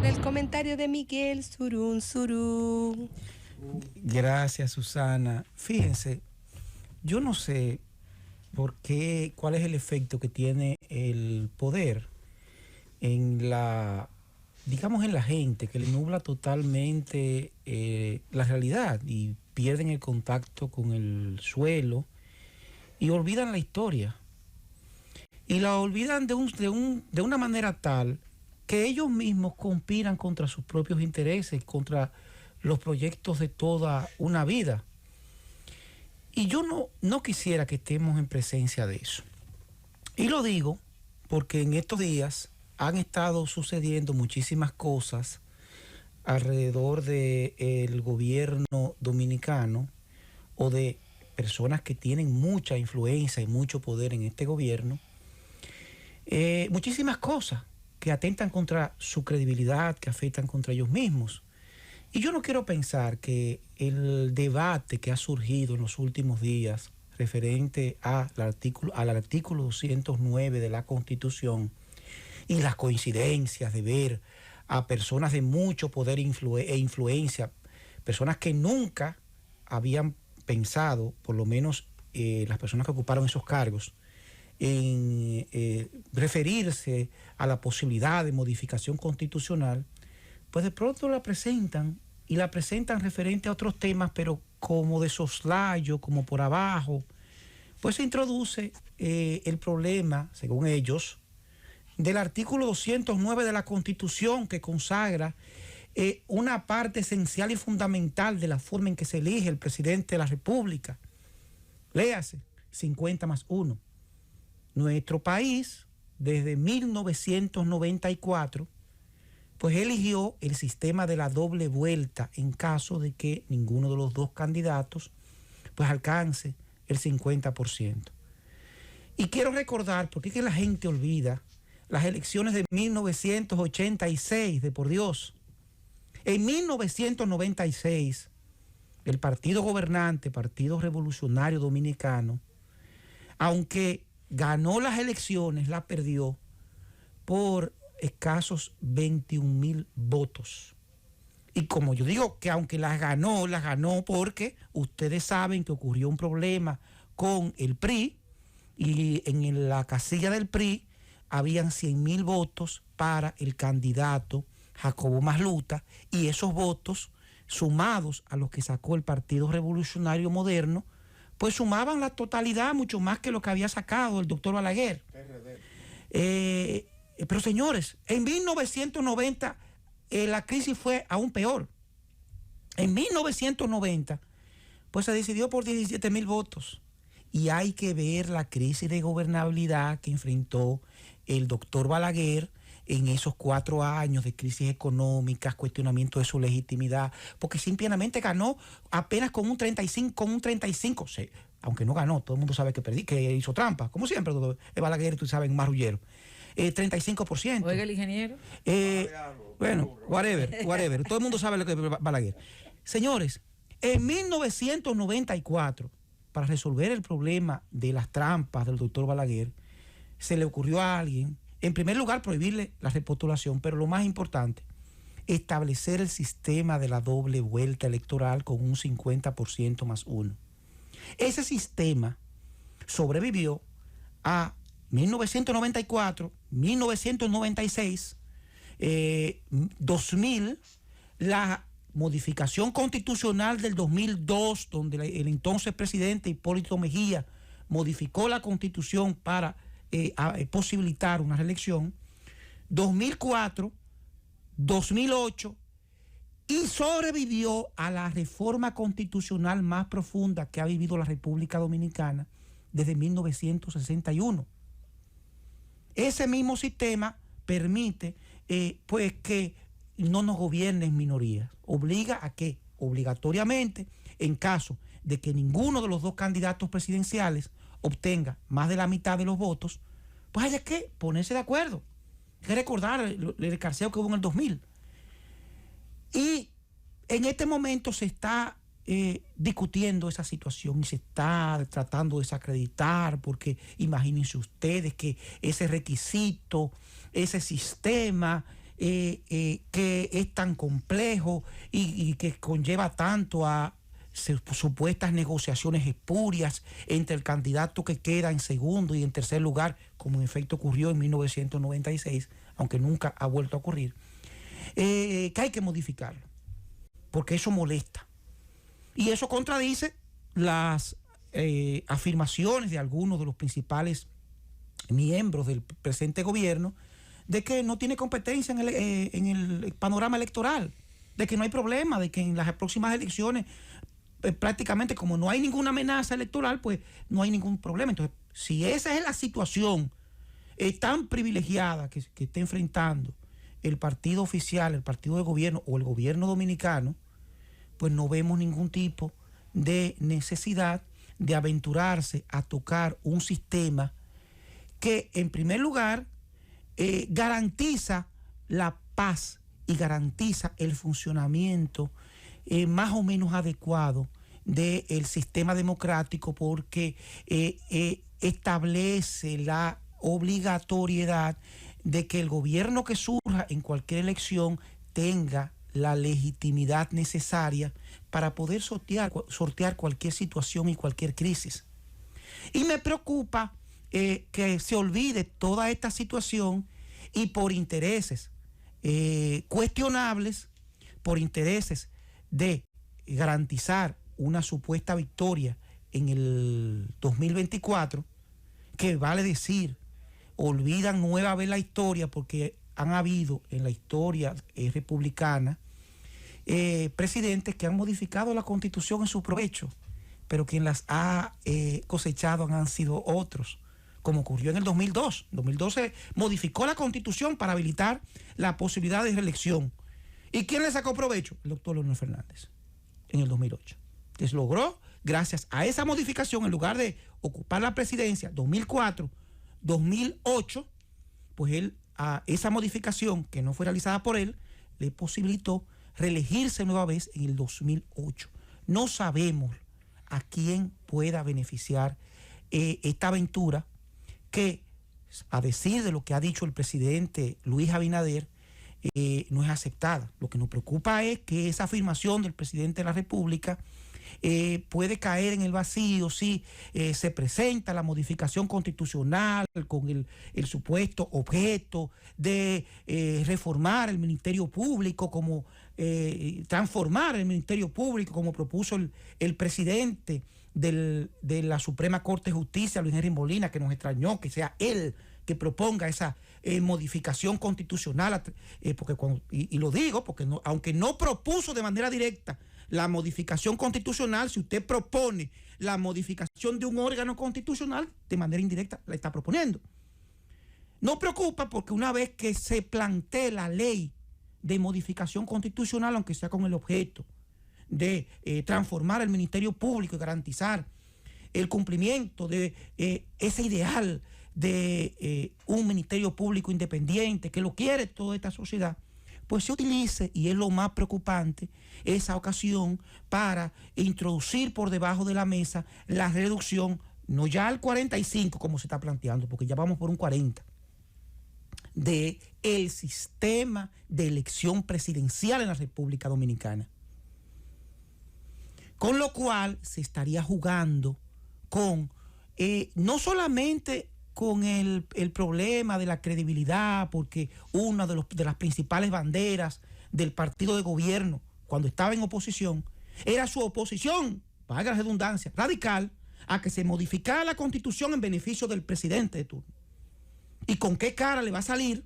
el comentario de Miguel Surún Surún. Gracias, Susana. Fíjense, yo no sé por qué, cuál es el efecto que tiene el poder en la, digamos, en la gente, que le nubla totalmente la realidad y pierden el contacto con el suelo y olvidan la historia. Y la olvidan de una manera tal que ellos mismos conspiran contra sus propios intereses, contra los proyectos de toda una vida. Y yo no quisiera que estemos en presencia de eso. Y lo digo porque en estos días han estado sucediendo muchísimas cosas alrededor del gobierno dominicano o de personas que tienen mucha influencia y mucho poder en este gobierno. Muchísimas cosas que atentan contra su credibilidad, que afectan contra ellos mismos. Y yo no quiero pensar que el debate que ha surgido en los últimos días referente al artículo 209 de la Constitución y las coincidencias de ver a personas de mucho poder e influencia, personas que nunca habían pensado, por lo menos las personas que ocuparon esos cargos, en referirse a la posibilidad de modificación constitucional, pues de pronto la presentan referente a otros temas, pero como de soslayo, como por abajo, pues se introduce el problema, según ellos, del artículo 209 de la Constitución, que consagra una parte esencial y fundamental de la forma en que se elige el presidente de la República. Léase, 50+1. Nuestro país, desde 1994, pues eligió el sistema de la doble vuelta en caso de que ninguno de los dos candidatos pues alcance el 50%. Y quiero recordar, porque es que la gente olvida las elecciones de 1986, de por Dios. En 1996, el partido gobernante, Partido Revolucionario Dominicano, aunque ganó las elecciones, las perdió por escasos 21,000 votos. Y como yo digo que aunque las ganó porque ustedes saben que ocurrió un problema con el PRI y en la casilla del PRI habían 100,000 votos para el candidato Jacobo Masluta, y esos votos sumados a los que sacó el Partido Revolucionario Moderno pues sumaban la totalidad, mucho más que lo que había sacado el doctor Balaguer. Pero señores, en 1990 la crisis fue aún peor. En 1990 pues se decidió por 17,000 votos. Y hay que ver la crisis de gobernabilidad que enfrentó el doctor Balaguer en esos 4 años de crisis económicas, cuestionamiento de su legitimidad, porque simplemente ganó apenas con un 35, sí, aunque no ganó, todo el mundo sabe que hizo trampa, como siempre, Balaguer, tú sabes, marrullero. 35%. Oiga, el ingeniero. Bueno, whatever, todo el mundo sabe lo que es Balaguer. Señores, en 1994, para resolver el problema de las trampas del doctor Balaguer, se le ocurrió a alguien, en primer lugar, prohibirle la repostulación, pero lo más importante, establecer el sistema de la doble vuelta electoral con un 50%+1. Ese sistema sobrevivió a 1994, 1996, 2000, la modificación constitucional del 2002, donde el entonces presidente Hipólito Mejía modificó la constitución para posibilitar una reelección, 2004, 2008, y sobrevivió a la reforma constitucional más profunda que ha vivido la República Dominicana desde 1961. Ese mismo sistema permite pues que no nos gobiernen minorías. Obliga a que, obligatoriamente, en caso de que ninguno de los dos candidatos presidenciales obtenga más de la mitad de los votos, pues hay que ponerse de acuerdo. Hay que recordar el escarceo que hubo en el 2000. Y en este momento se está discutiendo esa situación y se está tratando de desacreditar, porque imagínense ustedes que ese requisito, ese sistema que es tan complejo y que conlleva tanto a supuestas negociaciones espurias entre el candidato que queda en segundo y en tercer lugar, como en efecto ocurrió en 1996, aunque nunca ha vuelto a ocurrir, que hay que modificarlo, porque eso molesta. Y eso contradice las afirmaciones de algunos de los principales miembros del presente gobierno de que no tiene competencia en el panorama electoral, de que no hay problema, de que en las próximas elecciones prácticamente como no hay ninguna amenaza electoral, pues no hay ningún problema. Entonces, si esa es la situación tan privilegiada que está enfrentando el partido oficial, el partido de gobierno o el gobierno dominicano, pues no vemos ningún tipo de necesidad de aventurarse a tocar un sistema que, en primer lugar, garantiza la paz y garantiza el funcionamiento más o menos adecuado del sistema democrático, porque establece la obligatoriedad de que el gobierno que surja en cualquier elección tenga la legitimidad necesaria para poder sortear cualquier situación y cualquier crisis. Y me preocupa que se olvide toda esta situación y por intereses cuestionables, por intereses de garantizar una supuesta victoria en el 2024, que vale decir, olvidan nueva vez la historia, porque han habido en la historia republicana presidentes que han modificado la Constitución en su provecho, pero quien las ha cosechado han sido otros, como ocurrió en el 2002. En 2002 se modificó la Constitución para habilitar la posibilidad de reelección. ¿Y quién le sacó provecho? El doctor Leonel Fernández, en el 2008. Entonces logró, gracias a esa modificación, en lugar de ocupar la presidencia 2004, 2008, pues él, a esa modificación que no fue realizada por él, le posibilitó reelegirse nueva vez en el 2008. No sabemos a quién pueda beneficiar esta aventura que, a decir de lo que ha dicho el presidente Luis Abinader, no es aceptada. Lo que nos preocupa es que esa afirmación del presidente de la República puede caer en el vacío si se presenta la modificación constitucional con el supuesto objeto de reformar el Ministerio Público, como transformar el Ministerio Público, como propuso el presidente de la Suprema Corte de Justicia, Luis Henry Molina, que nos extrañó que sea él que proponga esa modificación constitucional, porque y lo digo porque no, aunque no propuso de manera directa la modificación constitucional, si usted propone la modificación de un órgano constitucional, de manera indirecta la está proponiendo. No preocupa porque una vez que se plantee la ley de modificación constitucional, aunque sea con el objeto de transformar el Ministerio Público y garantizar el cumplimiento de ese ideal de un Ministerio Público independiente, que lo quiere toda esta sociedad, pues se utilice, y es lo más preocupante, esa ocasión para introducir por debajo de la mesa la reducción, no ya al 45 como se está planteando, porque ya vamos por un 40, de el sistema de elección presidencial en la República Dominicana. Con lo cual se estaría jugando con no solamente con el problema de la credibilidad, porque una de las principales banderas del partido de gobierno cuando estaba en oposición era su oposición, valga la redundancia, radical, a que se modificara la Constitución en beneficio del presidente de turno. ¿Y con qué cara le va a salir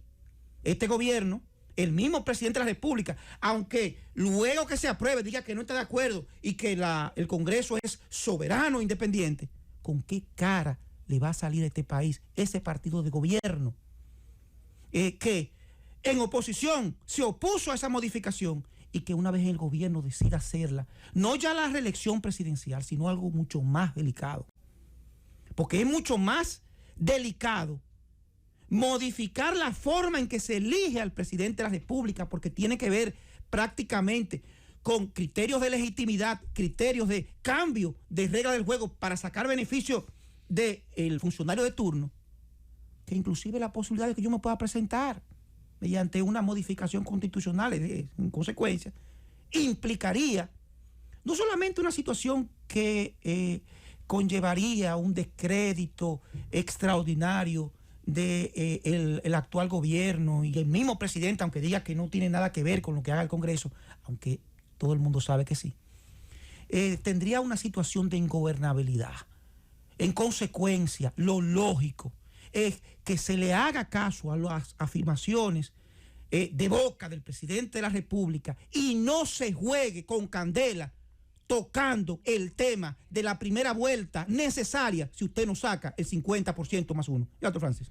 este gobierno, el mismo presidente de la República, aunque luego que se apruebe diga que no está de acuerdo y que el Congreso es soberano e independiente? ¿Con qué cara le va a salir a este país ese partido de gobierno que en oposición se opuso a esa modificación y que una vez el gobierno decida hacerla, no ya la reelección presidencial, sino algo mucho más delicado? Porque es mucho más delicado modificar la forma en que se elige al presidente de la República, porque tiene que ver prácticamente con criterios de legitimidad, criterios de cambio de regla del juego para sacar beneficio del funcionario de turno, que inclusive la posibilidad de que yo me pueda presentar mediante una modificación constitucional, en consecuencia, implicaría no solamente una situación que conllevaría un descrédito extraordinario de el actual gobierno y el mismo presidente, aunque diga que no tiene nada que ver con lo que haga el Congreso, aunque todo el mundo sabe que sí, tendría una situación de ingobernabilidad. En consecuencia, lo lógico es que se le haga caso a las afirmaciones de boca del presidente de la República y no se juegue con candela tocando el tema de la primera vuelta necesaria si usted no saca el 50% más uno. ¿Y otro, Francis?